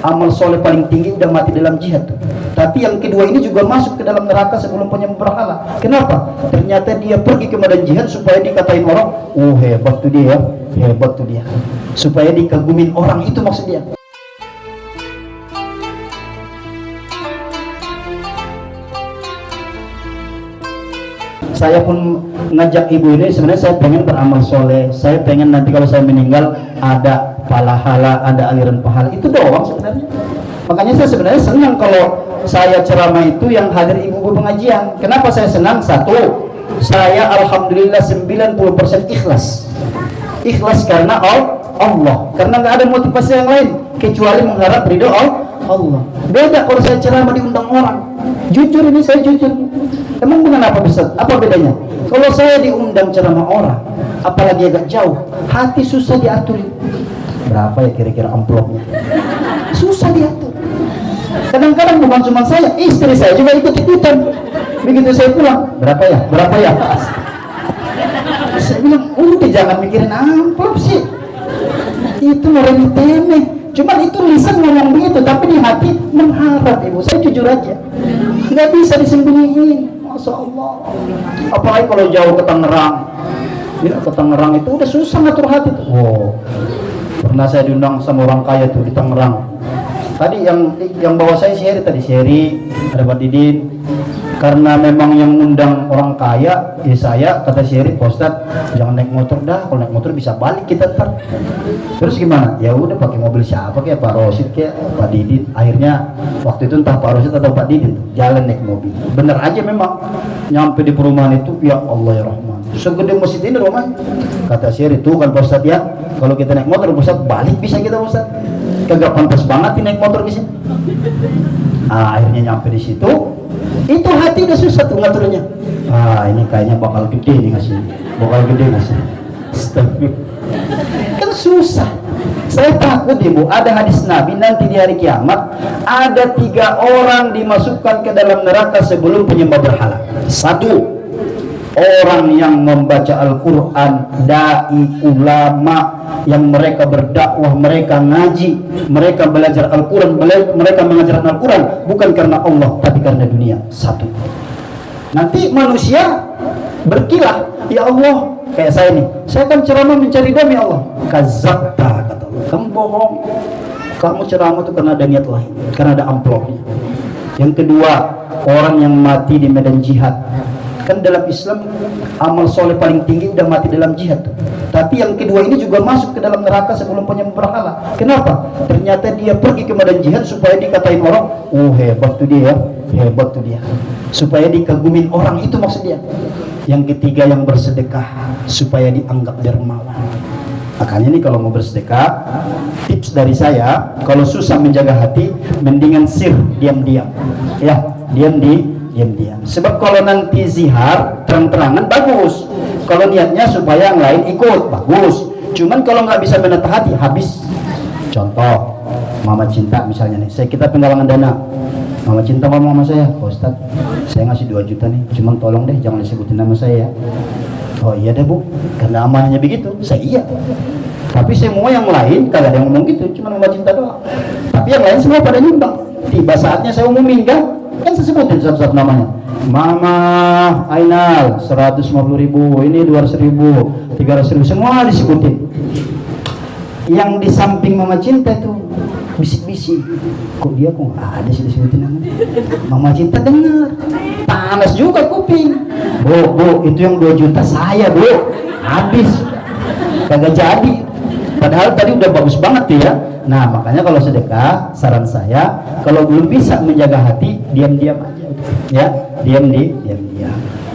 amal soleh paling tinggi udah mati dalam jihad tuh. Tapi yang kedua ini juga masuk ke dalam neraka sebelum penyembah berhala. Kenapa? Ternyata dia pergi ke medan jihad supaya dikatain orang, oh hebat tuh dia, hebat tuh dia, supaya dikagumin orang, itu maksud dia. Saya pun ngajak ibu ini, sebenarnya saya pengen beramal soleh, saya pengen nanti kalau saya meninggal ada pahala, ada aliran pahala, itu doang sebenarnya. Makanya saya sebenarnya senang kalau saya ceramah itu yang hadir ibu-ibu pengajian. Kenapa saya senang? Satu, saya alhamdulillah 90% ikhlas. Ikhlas karena Allah, karena nggak ada motivasi yang lain kecuali mengharap ridho Allah. Beda kalau saya ceramah diundang orang. Jujur ini saya jujur. Emang bukan apa Ustaz? Apa bedanya? Kalau saya diundang ceramah orang, apalagi agak jauh, hati susah diatur. Berapa ya kira-kira amplopnya? Susah diatur. Kadang-kadang bukan cuma saya, istri saya juga ikut-ikutan. Begitu saya pulang, berapa ya? Berapa ya? Saya bilang, udah jangan mikirin amplop sih. Itu remeh-temeh. Cuman itu lisan ngomong begitu, tapi di hati mengharap ibu. Saya jujur aja, nggak bisa disembunyiin. Masya Allah. Apalagi kalau jauh ke Tangerang. Ya, ke Tangerang itu udah susah ngatur hati tuh. Oh, pernah saya diundang sama orang kaya tuh di Tangerang. Tadi yang bawa saya Sherry tadi, Sherry, ada Pak Didin. Karena memang yang undang orang kaya, ya saya, kata Sherry, Pak Ustadz, jangan naik motor dah, kalau naik motor bisa balik kita ntar. Terus gimana? Ya udah pakai mobil siapa kayak Pak Rosid kayak Pak Didin. Akhirnya waktu itu entah Pak Rosid atau Pak Didin jalan naik mobil. Bener aja memang nyampe di perumahan itu, ya Allah ya Rahman, segede masjid ini rumah. Kata Sherry, tuh kan Pak Ustadz ya, kalau kita naik motor Pak Ustadz balik bisa kita Pak Ustadz. Kagak pantas banget naik motor di sini. Akhirnya nyampe di situ, itu hati udah susah tuh ngaturnya. Ini kayaknya bakal gede nih ngasih, bakal gede ngasih. Kan susah. Saya takut ibu, ada hadis Nabi nanti di hari kiamat ada 3 orang dimasukkan ke dalam neraka sebelum penyembah berhala. 1, orang yang membaca Al-Quran, dai, ulama, yang mereka berdakwah, mereka ngaji, mereka belajar Al-Quran, mereka mengajarkan Al-Quran bukan karena Allah tapi karena dunia. 1. Nanti manusia berkilah, ya Allah, kayak saya nih, saya kan ceramah mencari dami Allah. Kazabta, kata Allah, kamu bohong, kamu ceramah itu karena ada niat lain, karena ada amplopnya. Yang kedua, orang yang mati di medan jihad. Kan dalam Islam amal soleh paling tinggi udah mati dalam jihad tuh. Tapi yang kedua ini juga masuk ke dalam neraka sebelum penyembah berhala. Kenapa? Ternyata dia pergi ke medan jihad supaya dikatain orang, oh hebat tuh dia, hebat tuh dia, supaya dikagumin orang, itu maksud dia. Yang ketiga yang bersedekah supaya dianggap dermawan. Makanya nih kalau mau bersedekah, tips dari saya, kalau susah menjaga hati, mendingan sir, diam-diam, ya, diam-diam. Sebab kalau nanti zihar terang-terangan bagus, kalau niatnya supaya yang lain ikut bagus. Cuman kalau nggak bisa menata hati, habis. Contoh Mama Cinta misalnya nih, kita penggalangan dana. Mama Cinta ngomong sama saya, Pak Ustadz, saya ngasih 2 juta nih, cuman tolong deh jangan disebutin nama saya ya. Oh iya deh Bu, karena amanahnya begitu. Saya iya, tapi semua yang lain kagak ada yang ngomong gitu, cuma Mama Cinta doang. Tapi yang lain semua pada nyumbang. Tiba saatnya saya umumin kan saya sebutin satu-satu namanya. Mama Ainal 150.000, ini 200.000, 300.000, semua disebutin. Yang di samping Mama Cinta tuh bisik-bisik, kok dia kok nggak ada sih disebutin namanya. Mama Cinta dengar, panas juga kuping. Bu, itu yang 2 juta saya Bu, habis, kagak jadi. Padahal tadi udah bagus banget tuh ya. Nah makanya kalau sedekah, saran saya, kalau belum bisa menjaga hati, diam-diam aja, ya, diam.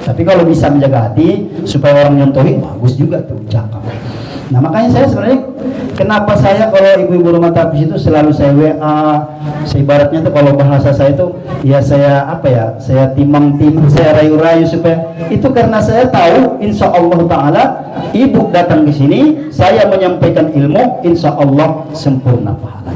Tapi kalau bisa menjaga hati supaya orang nyontohin, bagus juga tuh, cakep. Nah makanya saya sebenarnya, kenapa saya kalau ibu-ibu rumah tangga itu selalu saya WA, saya ibaratnya tuh kalau bahasa saya tuh, ya saya apa ya, saya timang-timang, saya rayu-rayu supaya itu, karena saya tahu insya Allah Ta'ala ibu datang ke sini, saya menyampaikan ilmu, insya Allah sempurna pahala.